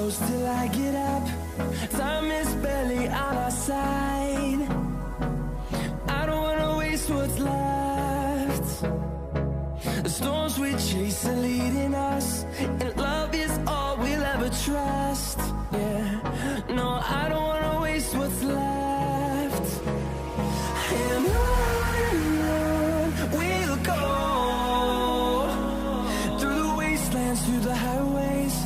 close till I get up. Time is barely on our side. I don't wanna waste what's left. The storms we chase are leading us, and love is all we'll ever trust. Yeah, no, I don't wanna waste what's left. And on we'll go, through the wastelands, through the highways,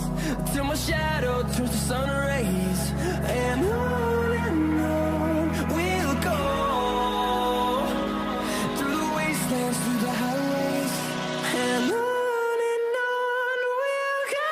till my shadow turns to sun rays. And on we'll go, through the wastelands, through the highways, and on we'll go.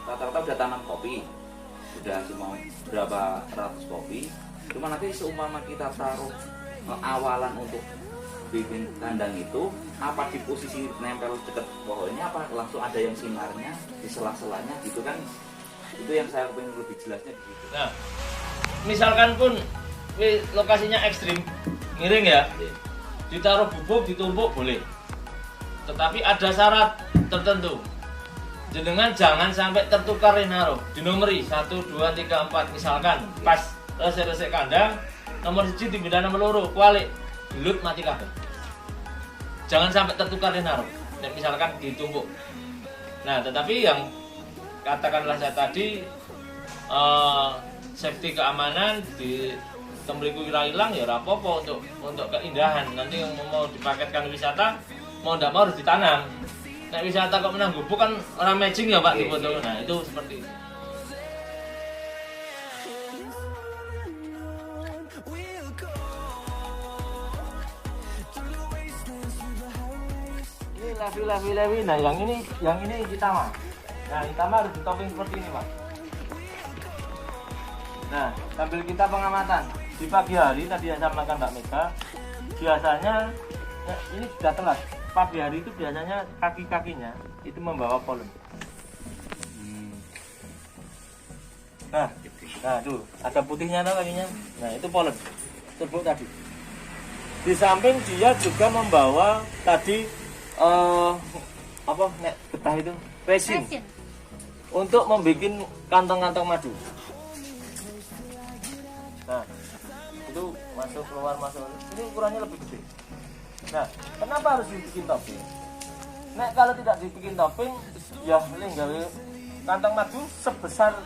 Rata-rata udah tanam kopi, udah cuma berapa ratus kopi. Cuma nanti seumpama kita taruh awalan untuk bikin kandang itu, apa di posisi nempel dekat pohonnya, apa langsung ada yang sinarnya di sela-selanya gitu kan? Itu yang saya pengen lebih jelasnya di situ. Nah, misalkan pun lokasinya ekstrim, miring ya, ditaruh bubuk, ditumpuk boleh. Tetapi ada syarat tertentu. Jenengan jangan sampai tertukar naruh dinomori 1, 2, 3, 4 misalkan pas resik-resik kandang nomor 1 dipindah nomor loro kualik gelut mati kabeh. Jangan sampai tertukar naruh. Dan misalkan ditumpuk. Nah, tetapi yang katakanlah saya tadi safety keamanan di tembriku kira hilang ya rapopo untuk keindahan. Nanti yang mau dipaketkan wisata mau tidak mau harus ditanam. Nah, wisata kok menang gubuk kan orang matching ya Pak di foto. Nah, itu seperti itu. Ini levi. Nah, yang ini Itama. Nah, Itama harus ditoping seperti ini, Pak. Nah, sambil kita pengamatan di pagi hari tadi yang saya makan Mbak Mega, biasanya ya, ini sudah telat. Pagi hari itu biasanya kaki-kakinya itu membawa polen. Nah tuh ada putihnya tuh kakinya. Nah itu polen serbuk tadi. Di samping dia juga membawa tadi getah itu resin untuk membuat kantong-kantong madu. Nah itu masuk keluar. Ini ukurannya lebih gede. Nah, kenapa harus dibikin topping? Nah, kalau tidak dibikin topping, ya gawe kantong madu sebesar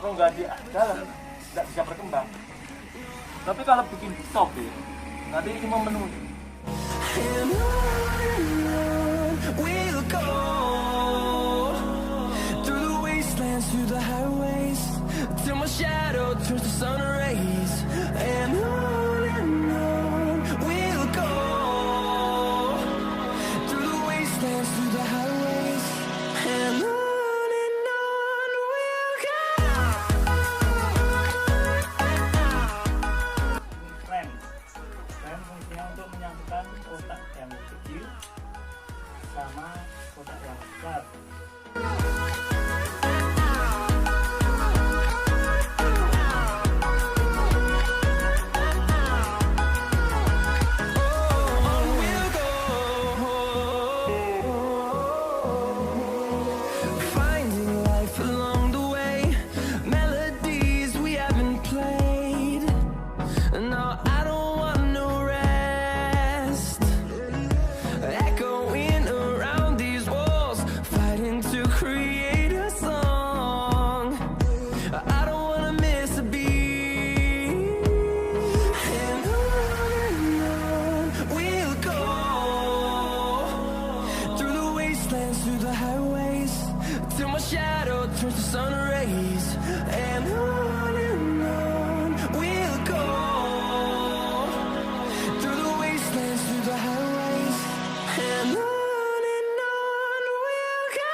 rongga di dalam tidak bisa berkembang. Tapi kalau bikin topping, nanti cuma memenuhi. We'll go through the wastelands, through the highways, till my shadow turns to sun rays. And on we'll go, through the wastelands, through the highways, and on we'll go. Rem fungsinya untuk menyatukan kotak yang kecil sama kotak yang besar. Echoing around these walls, fighting to through the highways till my shadow turns to sun rays, and on we'll go through the wastelands, through the highways, and on we'll go.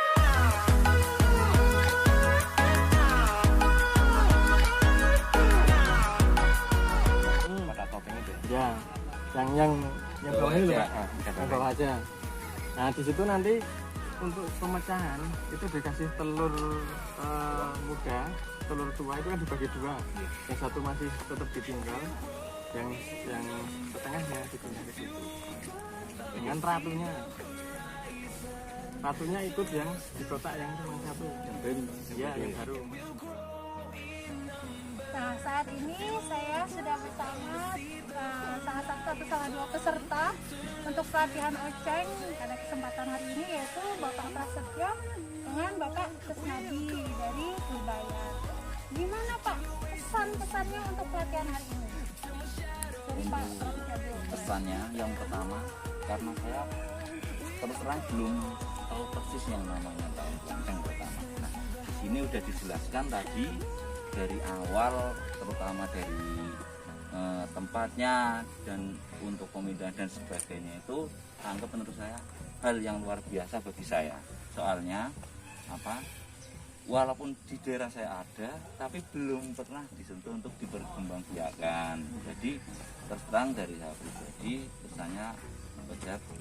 Pada topeng itu Ya, yang bawah ini loh, Pak. ya. Yang bawah aja. Nah, di situ nanti untuk pemecahan itu dikasih telur muda, telur tua itu kan dibagi dua. Yang satu masih tetap ditinggal, yang setengahnya dipindah ke situ. Dengan ratunya. Ratunya ikut yang di kotak yang cuma satu. Ya, yang baru. Nah, saat ini saya sudah bersama salah satu atau salah dua peserta untuk pelatihan Oceng pada kesempatan hari ini, yaitu Bapak Prasetyo dengan Bapak Kesnadi dari Purbaya. Gimana Pak pesan-pesannya untuk pelatihan hari ini? Dari Pak Prasetyo dulu. Pesannya yang pertama, karena saya terus terang belum tahu persis yang namanya tahun Oceng pertama. Nah, di sini udah dijelaskan tadi dari awal, terutama dari tempatnya dan untuk pemindahan dan sebagainya, itu anggap menurut saya hal yang luar biasa bagi saya. Soalnya apa? Walaupun di daerah saya ada, tapi belum pernah disentuh untuk diperkembangbiakan. Jadi terus terang dari saya pribadi, pesannya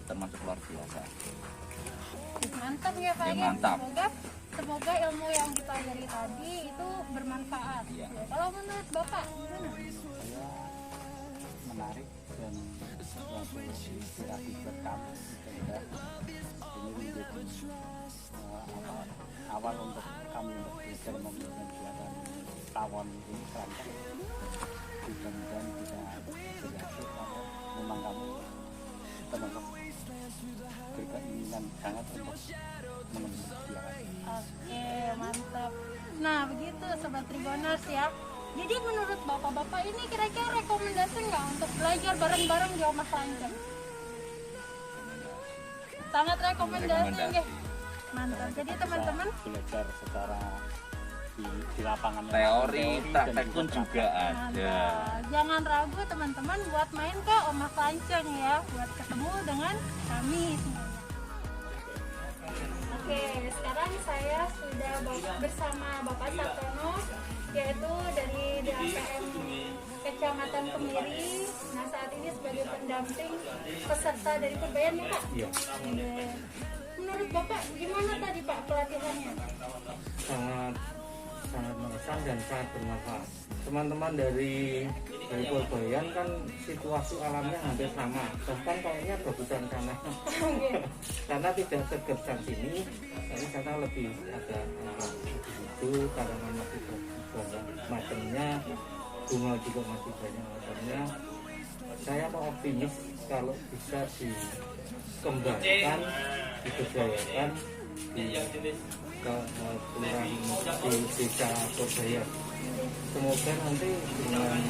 termasuk luar biasa. Mantap ya Pak Ya, ya. mantap. Semoga ilmu yang dipelajari tadi itu bermanfaat. Iya. Ya, kalau menurut Bapak gimana? Saya menarik dan suatu inspirasi buat kami sehingga ini menjadi awal untuk kami untuk belajar membuat tawon ini keranjang. Mudah-mudahan bisa berhasil karena memang kami termasuk berkeinginan sangat untuk mengembangkan. Oke, mantap. Nah, begitu Sobat Tribuners ya. Jadi menurut Bapak-Bapak ini kira-kira rekomendasi nggak untuk belajar bareng-bareng di Omah Lanceng? Sangat rekomendasi. Rekomendasi. Mantap. Jadi teman-teman Belajar secara di lapangan, Teori, dan praktek pun juga ada. mantap. Jangan ragu teman-teman buat main ke Omah Lanceng ya, buat ketemu dengan kami semuanya. Oke, sekarang saya sudah bersama Bapak Sartono, yaitu dari DAPM Kecamatan Kemiri. Nah, saat ini sebagai pendamping peserta dari Purbaya nih Pak. Iya. Oke. Menurut Bapak gimana tadi Pak pelatihannya? sangat mengesan dan sangat bermanfaat. Teman-teman dari Purbayan kan situasi alamnya hampir sama, bahkan kayaknya bagusan sana. Karena tidak segersan sini, tapi sana lebih ada hijau, tanaman masih banyak macamnya, bunga juga masih banyak macamnya. Saya mau optimis kalau bisa dikembangkan, diberdayakan di kelurahan di desa Purbaya. Semoga nanti dengan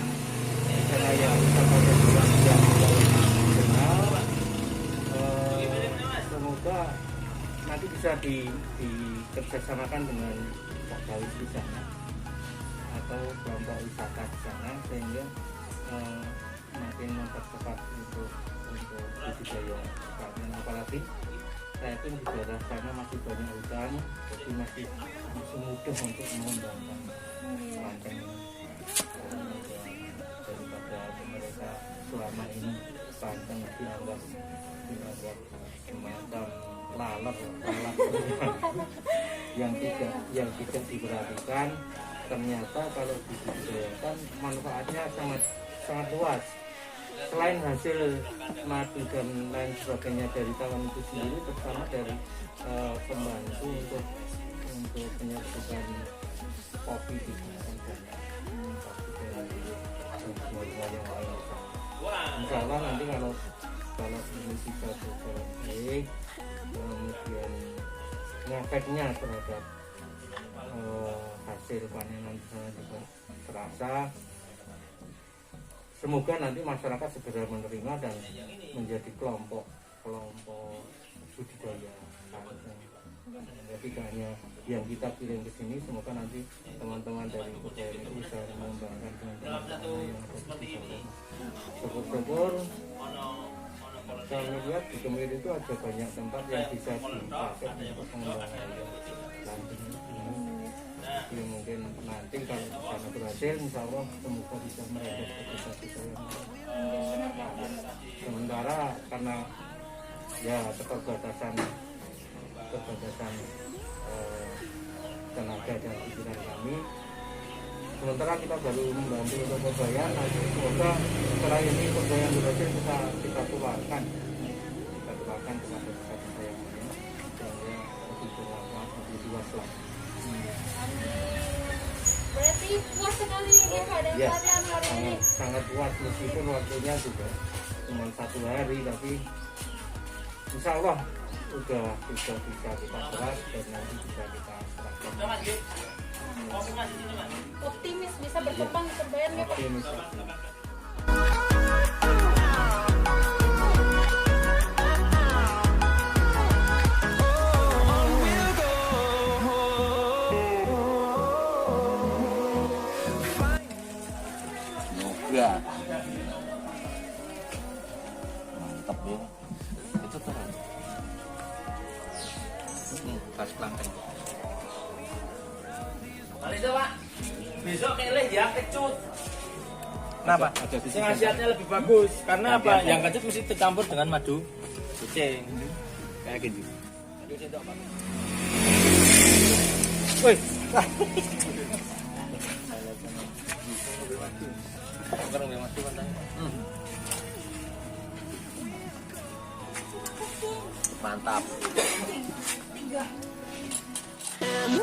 cara yang dikenal, semoga nanti bisa dikerjasamakan dengan Pak Dawis di sana atau kelompok wisata di sana, sehingga makin mempercepat untuk budidaya ikan. Apalagi saya itu di daerah sana masih banyak hutan, jadi masih mudah untuk mengembangkan lanceng daripada mereka selama ini lanceng dianggap semacam lalat yang tidak diperhatikan. Ternyata kalau dibudidayakan manfaatnya sangat luas. Selain hasil madu dan lain sebagainya dari tawon itu sendiri, terutama dari pembantu untuk penyerbukan kopi di kawasan banyak kopi dari buah-buah yang lain. Insya Allah nanti kalau ini bisa berjalan, kemudian efeknya terhadap hasil panenan di sana juga terasa. Semoga nanti masyarakat segera menerima dan menjadi kelompok budidaya lanceng tidak hanya yang kita kirim ke sini, semoga nanti teman-teman dari kebaya itu bisa mengembangkan dengan teman-teman yang ada di sana. Syukur-syukur saya melihat di Kemiri itu ada banyak tempat yang bisa dipakai untuk pengembangan lanjut ini. Yang mungkin nanti kalau sana berhasil, insya Allah semoga bisa merembet ke desa-desa yang lain. Sementara karena ya keterbatasan tenaga dan pikiran kami, sementara kita baru membantu untuk kebaya, nanti semoga setelah ini kebaya yang berhasil kita tularkan kepada desa-desa yang lain sehingga lebih bermanfaat, lebih luas lagi. Berarti puas sekali ya Pak dengan Ya, pelatihan hari ini. sangat puas meskipun waktunya juga cuma 1 hari, tapi insya Allah udah bisa kita serap dan nanti bisa kita serahkan. Optimis bisa berkembang di Kebayan ya Pak. Optimis. Yoga. Mantap ya. Itu terus. Ini pas pelanggan. Mari coba. Besok milih ya kecut. Kenapa? Sing khasiatnya lebih bagus. Karena apa? Yang kecut mesti tercampur dengan madu kucing. Kayak gini. Madu sendok Pak. Woi, Kereng yang madu kan tanya. Mantap. And